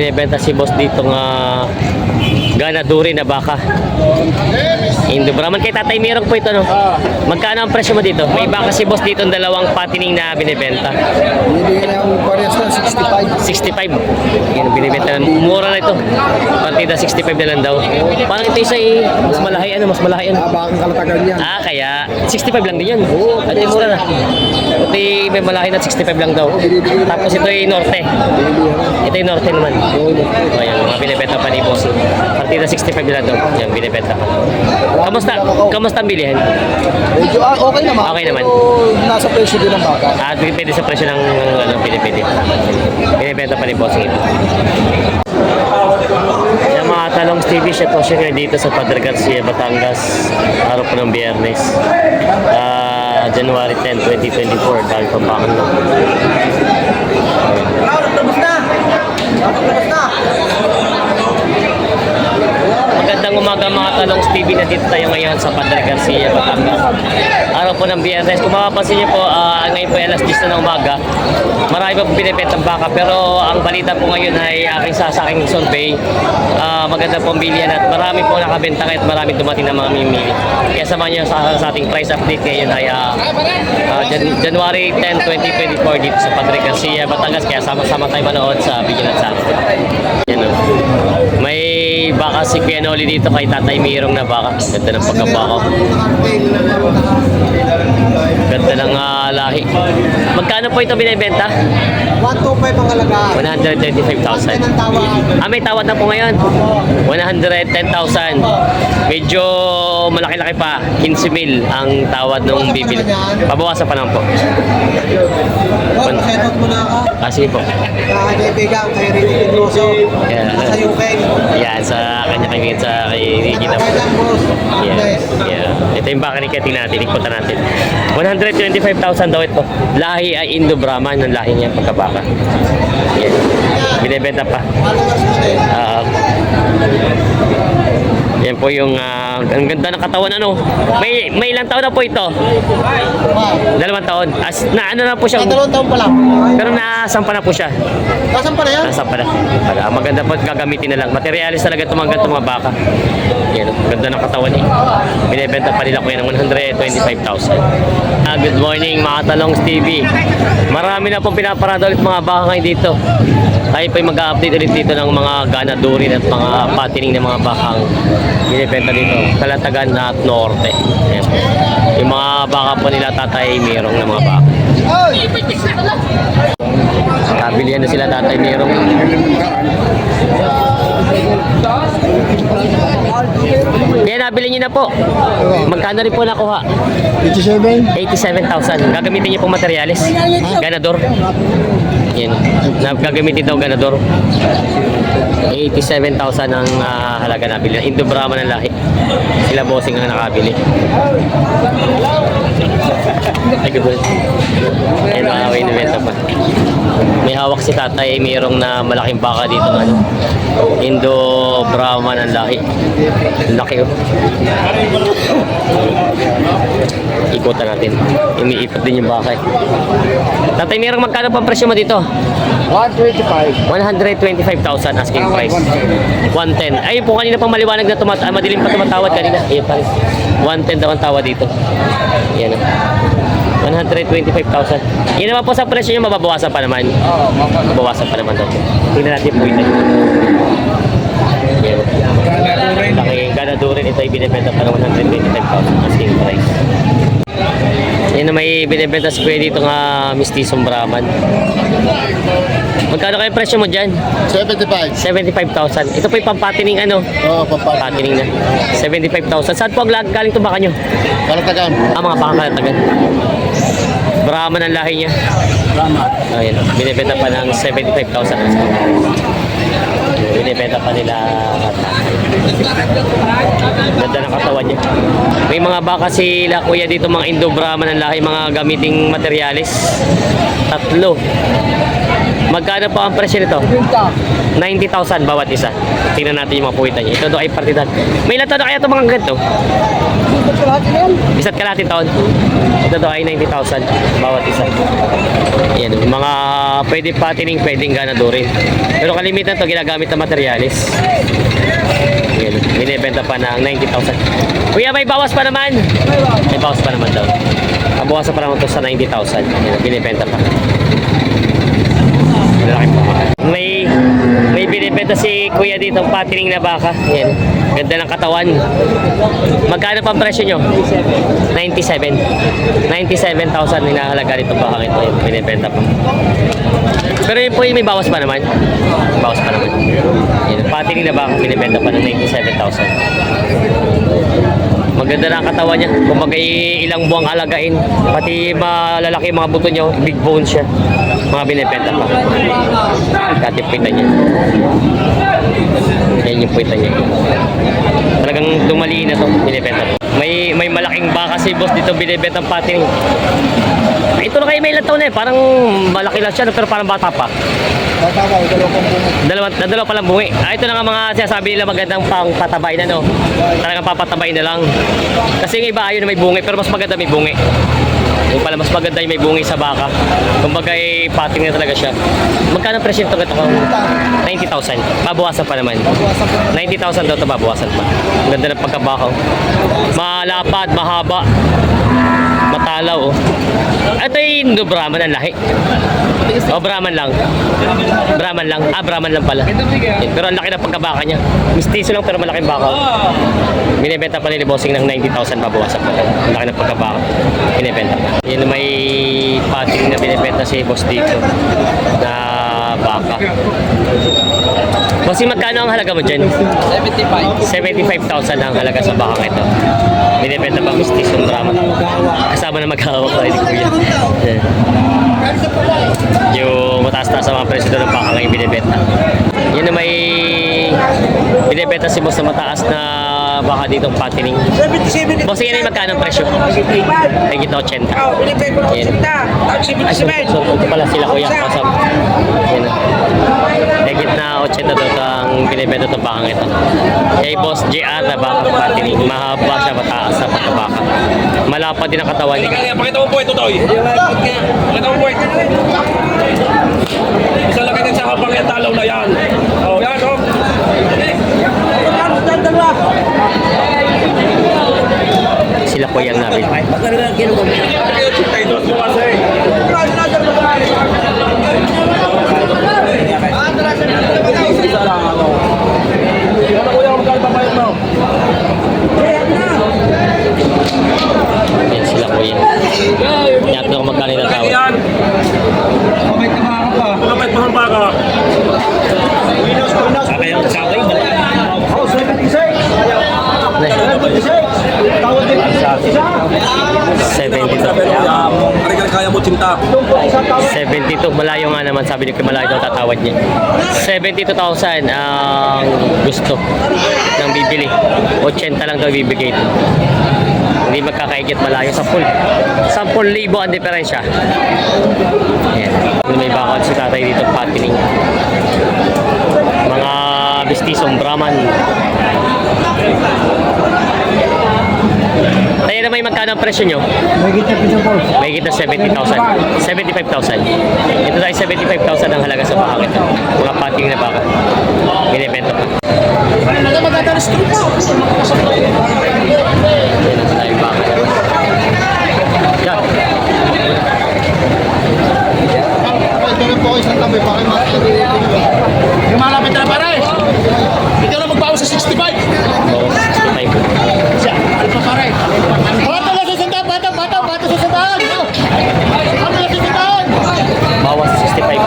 Binibenta si boss dito nga ganaduri na baka. Indo Brahman kay Tatay Mirong po ito, no? Magkano ang presyo mo dito? May baka si boss dito, dalawang patining na binibenta. Hindi na yung parehas na 65. 65. Yan, binibenta. Mura na ito. Partida 65 na lang daw. Parang ito isa mas malaki ano, mas malaki ano. Bakang kalatagan yan. Kaya 65 lang din yan. At mura na. Ito may malaki na 65 lang daw. Tapos ito ay norte. Ito ay norte naman. Ayan, mga binibenta pa ni boss. Partida 65 lang daw. Yan, binibenta pa. Kamusta ang bilihan? Medyo okay naman. Okay naman. Pero nasa presyo din ng baka. Depende sa presyo ng pinipili. Binibenta pa ni boss ito. Yung mga talong TV siya po siya dito sa Padre Garcia, Batangas. Araw po ng Biyernes. January 10, 2024. Dahil pambakan lang. Magandang umaga mga talong TV na dito tayo ngayon sa Padre Garcia, Batangas. Araw po ng Biyernes. Kung mapapansin niyo po, ngayon po ay alas 10 na ng umaga. Marami pa po binibentang baka, pero ang balita po ngayon ay sa aking survey, maganda po ang bilihan at marami po nakabenta kahit marami dumating na mga mimili. Kaya samahan niyo sa ating price update ngayon ay January 10, 2024 dito sa Padre Garcia, Batangas. Kaya sama-sama tayo manood sa Bigyan at Sample. Yan o. May baka si Pianoli dito kay Tatay Mirong na baka. Ganda ng pagkabaka. Ganda ng lahi. Magkano po ito binibenta? 125 ang alagaan. 125,000. May tawad na po ngayon. 110,000. Medyo malaki-laki pa. 15,000 ang tawad nung bibili. Pabawasan pa naman po. Shoutout mo na ako. Sige po. Kaibigan kay Ricky Pedroso. Sa UK. Yan, sa kanya kaibigan sa kay Ricky na po. Ito yung baka ni Kating natin. Ikutan natin. 125,000 daw ito. Lahi ay Indo Brahman ng lahi niya pagkabaka. Yan. Binibenta pa. Yan po yung ang ganda ng katawan ano. May ilang taon na po ito? 2 taon. Na ano na po siya? 2 taon pa lang. Pero nasampa na po siya. Nasampa na yan? Nasampa na. Maganda po gagamitin na lang. Materialis talaga tumanggal itong mga baka. Yan, ganda ng katawan eh. Binibenta pa nila ko yan ng 125,000. Good morning mga Talongs TV. Marami na pong pinaparada ulit mga baka ngayon dito. Tayo pa yung mag-update ulit dito ng mga ganadurin at mga patining ng mga bakang binibenta dito. Kalatagan at Norte. Ayan. Yung mga baka po nila Tatay Mirong na mga baka. Kabilihan na sila Tatay Mirong. Kaya nabili niyo na po. Magkano rin po nakuha? 87,000. Gagamitin niyo pong materialis. Ganador. Yan. Gagamitin daw ganador. 87,000 ang halaga nabili. Indo Brahman ang lahi. Sila bossing ang nakabili. Ay, good. Ayan, makaway na benta pa. May hawak si Tatay, mayroong na malaking baka dito ng ano. Indo Brahman ang lahi. Laki oh. Ikutan natin. Umiipot din yung baka eh. Tatay, mayroong magkano pa presyo mo dito? 125,000 asking price. 110. Ayun po kanina pang maliwanag na madilim pa tumatawad kanina. Ayun pa rin. 110 daw ang tawad dito. Yan. 125,000. Yan naman po sa presyo nyo, mababawasan pa naman. Mababawasan pa naman daw. Tingnan natin po ito. Yan. Ganadurin ito ay binibenta pa ng 125,000 asking price. Yan na may binibenta sa kuya dito nga mistisong Brahman. Magkano kayo presyo mo dyan? 75,000. Ito po yung pampatining ano? Pampatining na. 75,000. Saan po ang galing ito baka nyo? Kalatagan. Mga baka kalatagan. Brahman ang lahi niya. Ayan. Binibenta pa ng 75,000. Binibenta pa nila. Ganda ng katawan niya. May mga baka sila kuya dito, mga Indo Brahman ang lahi, mga gamiting materialis. 3. Magkano po ang presyo nito? 90,000 bawat isa. Tingnan natin yung mga puwitan niya. Ito daw ay partidan. May ilan taon na kaya ito mga ganito? Isa't kalahati taon. Ito daw ay 90,000 bawat isa. Ayan, mga pwede patining, pwedeng ganadorin. Pero kalimitan to ginagamit na materialis. Ayan, binibenta pa ng 90,000. Kuya, may bawas pa naman? May bawas pa naman daw. Mabawasan pa naman to sa 90,000. Ayan, binibenta pa. Malaki pa. May binibenta si kuya dito ang patining na baka. Yan. Ganda ng katawan. Magkano pa ang presyo nyo? 97. 97,000 hinahalaga nito baka ito. Yan. Binibenta pa. Pero yun po yung may bawas pa naman. Bawas pa naman. Yan. Patining na baka binibenta pa ng 97,000. Maganda na ang katawan niya. Kung ilang buwang alagain. Pati malalaki mga buto niya. Big bone siya. Mga binibenta pa. Katipitan niya. Yan yung puwitan niya. Talagang dumali na to. Binibenta pa. May malaking baka si boss dito binibenta ang pating. Ito na kayo may ilang taon na eh. Parang malaki lang siya pero parang bata pa. Dalawa palang bungi. Ito na nga mga sinasabi nila magandang pang patabay na no. Talagang papatabay na lang. Kasi yung iba ayaw na may bungi pero mas maganda may bungi. Yung pala mas maganda yung may bungi sa baka. Kumbaga pating na talaga siya. Magkano ang presyo ito? 90,000. Babawasan pa naman. 90,000 daw ito babawasan pa. Ang ganda ng pagkabakaw. Malapad, mahaba. Matalaw oh. Ito yung Brahman ang lahi. O Brahman lang. Brahman lang. Brahman lang pala. Yan. Pero ang laki ng pagkabaka niya. Mistiso lang pero malaking baka. Binibenta pa ni Bossing ng 90,000 babawasan pa. Ang laki ng pagkabaka. Binibenta pa. Yan may pating na binibenta si boss dito na baka. Bossing, magkano ang halaga mo dyan? 75,000 ang halaga sa baka ito. Binibenta pa mistiso ng Brahman. Kasama na maghahawak tayo ni Kuya. Yan. Yung mataas-taas sa mga presyo doon ng baka ngayon binibenta. Yun na may binibenta si boss na mataas na baka dito patining. Boss, yan ay magkano ang presyo? Ay gito 80. Yan. Ay, so pala sila kuya. Kasam. Yan na. Ay gitna 80 doon ang binibenta itong baka ito. Kay boss JR na baka patining. Mahaba siya, mataas na pagkabaka. Malapad din ang katawan niya. Pakita mo po ito, Toy. Pakita mo po ito. Isa lang kayo sa habang yung talaw na yan. Oh, yan, oh. Sila po yung nabil. Ito, sumasa eh. Isa lang ako. Ano ko yung magkano papayag mo? Yan sila po yan. Yan ito kung magkano yung tawad. Yan. Mabait ka baka pa. Mabait pa baka. Sabi yung sabi. Oh, 76. 76. Tawad din. 72. Arigal kaya mo cinta. 72. Malayo nga naman. Sabi niyo kay malayo daw tatawad niya. 72,000 ang gusto ng bibili. 80 lang daw bibigay ito. Hindi magkakaigit malayo sa full. 10,000 ang diferensya. Ayan. May bakod si tatay dito patining. Mga bistisong Brahman. Tayo na may magkano ang presyo nyo? May kita 70,000. 75,000. Ito tayo 75,000 ang halaga sa baka ito. Mga pating na baka. Binibenta pa. Yan ang tayo baka. Yan. Lumalapit na pare. Hindi na magbawas sa 65. Oo, 65. Ano pa pare? Bata na susundan, bata susundan. Bata na susundan. Bawas 65.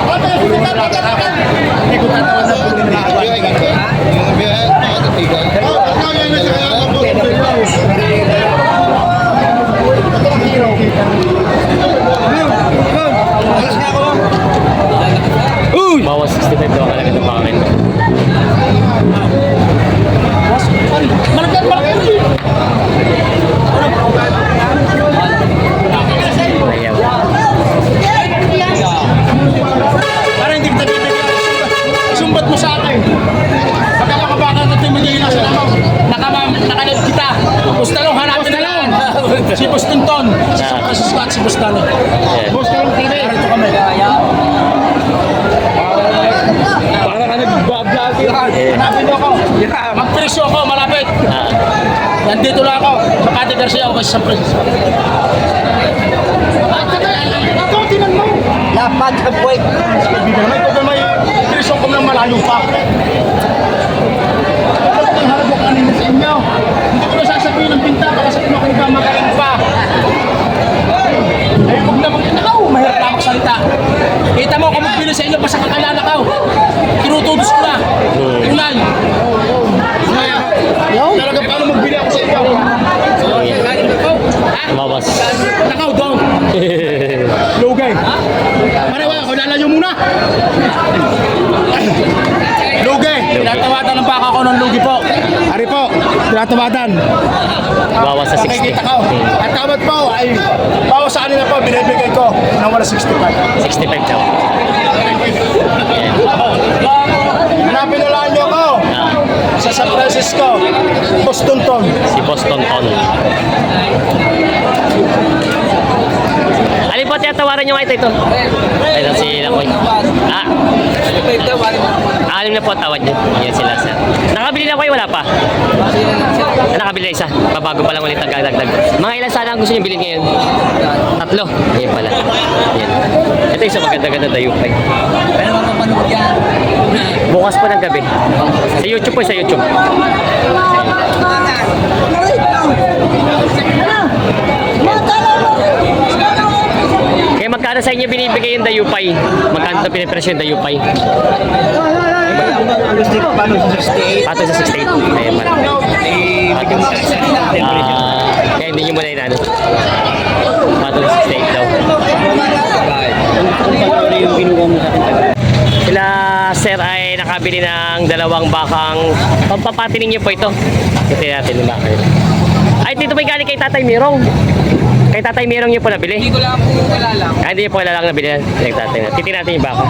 Bata na susundan, bata. Hindi ko tatawa na po nila. Magpresyo ako, malapit. Ah, Nandito lang ako. Sa Padre Garcia ako kasi sa Francisco. Ito, tinan mo. Lapad ka boy. Kaibigan naman, ito may presyo ko ng malayo pa. Ang harap mo kanina sa inyo. Hindi ko na sasabihin ng pinta kasi kung ako ba magaling pa. Ay, huwag na mag-inakaw. Mahirap na magsalita. Kita mo, kung magbili sa inyo, basta kakalalakaw. Tinutudos ko na. Tunay. Talaga paano magbili ako sa inyo? Mawas. Nakaw doon. Lugay. Parewa, kilala nyo muna. Lugay. Tinatawadan ng baka ko ng lugi po. Ari po, tinatawadan. Bawas sa 60. Nakikita ko. At tawad po ay bawas sa kanila po, binibigay ko ng wala 65. 65 daw. Pinapinulaan nyo ako sa San Francisco, Boston Ton. Si Boston Ton. Alin po tiyatawaran nyo nga ito? Ito si Lakoy. Alim na po tawad nyo. Yan sila sir. Nakabili na kayo, wala pa? Nakabili na isa. Babago pa lang ulit ang gagdag. Mga ilan sana ang gusto nyo bilhin ngayon? 3. Ayan pala. Yan. Ito isa maganda-ganda na Yupay. Bukas po ng gabi. Sa YouTube po, sa YouTube. Kaya magkano sa inyo binibigay yung dayupay? Magkano ito pinipresyo yung dayupay? Ang gusto ko, paano sa 68? Pato sa 68. Ayan pala. Kaya hindi nyo muna yun ano. Pato sa 68 daw. Yung binuha mo sa akin. Sila sir ay nakabili ng 2 bakang pampapatining niyo po ito. Ito natin yung baka. Ay, dito may galing kay Tatay Mirong. Kay Tatay Mirong niyo po nabili? Hindi ko lang po kilala. Ay, hindi niyo po kilala nabili. Kay Tatay na. Titingnan natin yung baka.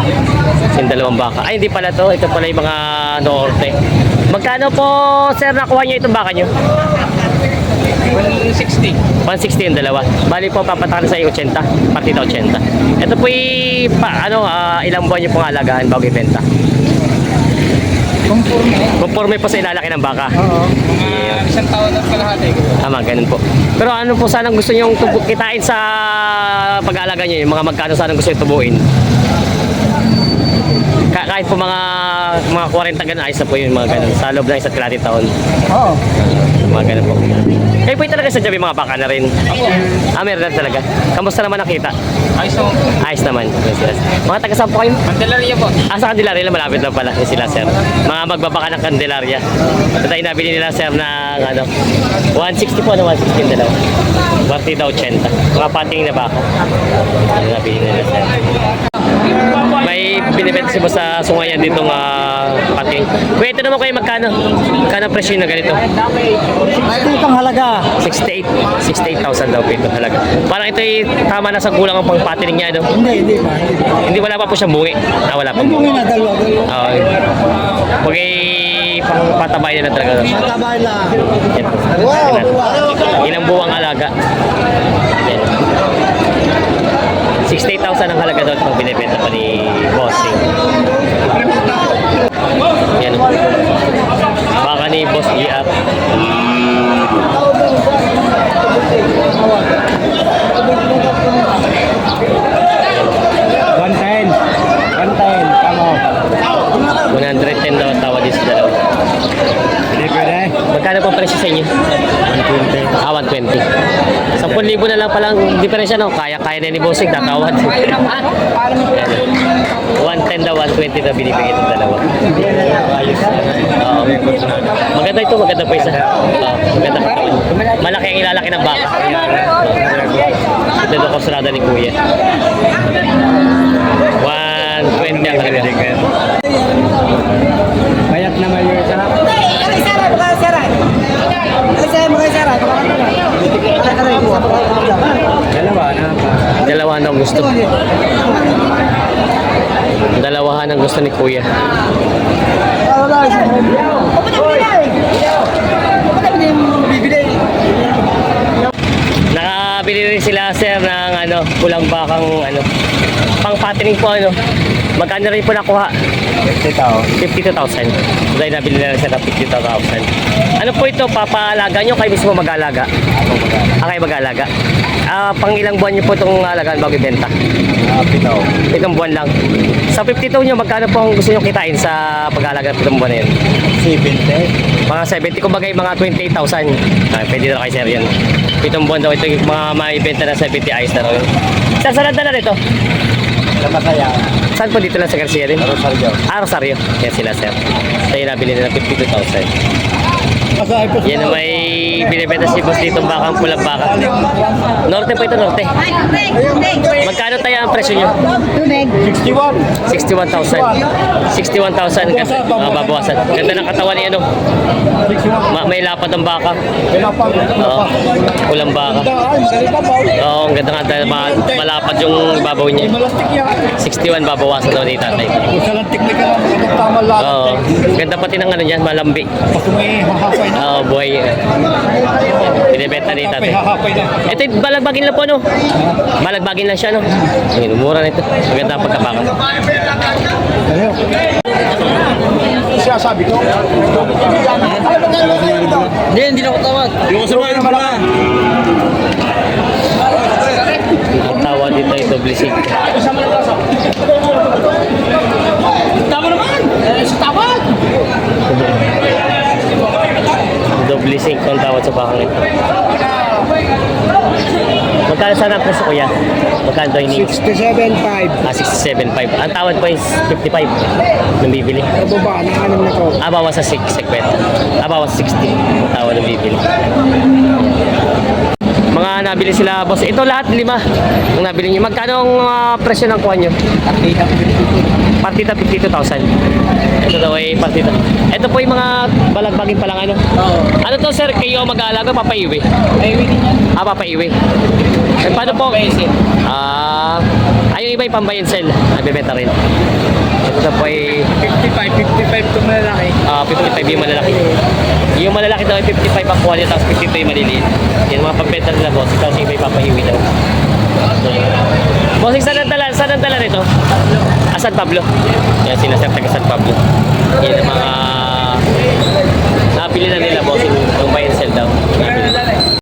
Yung 2 baka. Ay, hindi pala to. Ito pala yung mga norte. Magkano po, sir, nakuha niyo itong baka niyo? 160. 160 yung 2. Bali po, papatakal sa 80. Partida 80. Ito po ilang buwan niyo pong alagaan bago ibenta? Conforme po sa ilalaki ng baka. Mga isang taon at kalahati. Tama, ganun po. Pero ano po sanang gusto nyo kitain sa pag-aalaga nyo? Yung mga magkano sanang gusto nyo tubuin? Kahit po mga 40 ganun, ayos na po yun, mga ganun. Sa loob ng 1 taon. Oo. Mga ganun po. Kayo po yung talaga sa Jabi, mga baka na rin. Meron na talaga. Kamusta naman nakita? Ayos naman. Ayos naman. Yun sila. Mga taga saan po kayo? Candelaria po. Sa Candelaria, malapit lang pala. Yun sila, sir. Mga magbabaka ng Candelaria. Ito tayo nabili nila, sir, na 160 po, 160 yung dalawa. Partida 80. Mga pating na baka. Ano nabili nila, sir. May binibenta si boss sa sungayan dito ng pating. Kuya, ito naman kayo magkano? Magkano ang presyo na ganito? Itong halaga. 68,000 daw po ito halaga. Parang ito ay tama na sa kulang ang pangpatining niya, no? Hindi pa. Hindi, wala pa po siyang bungi. Wala pa. Ang bungi na dalawa. Oo. Huwag ay pangpatabay na talaga. Matabay lang. Yan po. Wow. Ilang buwang alaga. Yan. 68,000 ang halaga doon pag binibenta pa ni Bossing. Yan. Baka ni Boss ER. Tama. 110 daw ang tawa din sa dalawa. Pwede. Magkano po presyo sa inyo? 120. 120. 10,000 na lang palang diferensya, no? Kaya na ni Bossing, tatawad. 110 daw, 120 daw binibigay itong dalawa. Maganda ito, maganda po isa. Maganda po. Malaki ang ilalaki ng baka. Ito doon kusurada ni Kuya. 120 ang halaga. Bayak naman yung sarap. Dalawahan ang gusto. Dalawahan ang gusto ni Kuya. Nakabili rin sila, sir, ng pulang bakang pang patining po, Magkano rin po nakuha? 52,000. Dahil nabili na lang siya ng 52,000. Ano po ito? Papaalaga nyo? Kayo mismo mag-alaga? Kayo mag-alaga? Pang ilang buwan nyo po itong alagaan bago ibenta? Itong buwan lang. Sa 52 nyo, magkano po ang gusto nyo kitain sa pag-alaga ng itong buwan na yun? 70. Mga 70, kumbaga yung mga 28,000. Pwede na kay sir yan. Itong buwan daw, ito yung mga maibenta na 70 ayos na rin. Sir, saan na dito? Masaya. Saan po dito lang sa Garcia din? Rosario. Rosario. Yan sila sir. Tayo nabili nila 52,000. Yan na may binibenta si boss dito bakang pulang baka. Norte po ito, norte. Magkano tayo ang presyo nyo? 61,000. 61,000. Babawasan. Ganda ng katawan ni ano. May lapad ang baka. Oo. Pulang baka. Oo, ang ganda nga. Malapad yung babaw niya. 61 babawasan daw ni tatay. Oo. Ganda pati ng ano niyan, malambi. Oo, buhay. Binibenta ni tatay. Ito yung balagbagin lang po, no? Balagbagin lang siya, no? Ayun, mura na ito. Maganda ang pagkabaka. Siya sabi ko. Hindi na ako tawag. Yung kusuruin naman na. Ang tawa dito ay double sig. Tama naman. Sa tawag. Double sig ang tawad sa bakang ito. Magkano sana ang presyo, kuya? Magkano ito ini? 67.5. 67.5. Ang tawad po is 55. Nung bibili. Baba, nakalam na ko. Bawas sa 6 segment. Bawas sa 60. Ang tawad nung bibili. Mga nabili sila, boss. Ito lahat 5 ang nabili niyo. Magkano ang presyo ng kuha niyo? Partita 52,000. Ito daw ay partita. Ito po yung mga balagbagin pa lang ano. Oo. Ano to sir? Kayo mag-aalaga, papaiwi? Ay, wait niya. Papaiwi. Eh, paano po? Yung iba yung pambayan sell. Nabibenta rin. Ito po ay 55 itong malalaki. 55 yung malalaki. Yung malalaki daw ay 55 ang kuha niya, tapos 52 yung maliliit. Yan mga pagbenta nila, boss. Ikaw siya iba yung papahiwi daw. Bossing, saan ang dala nito? San Pablo. Yan sila sir, taga San Pablo. Yan ang mga nabili na nila, bossing. Yung buy and sell daw.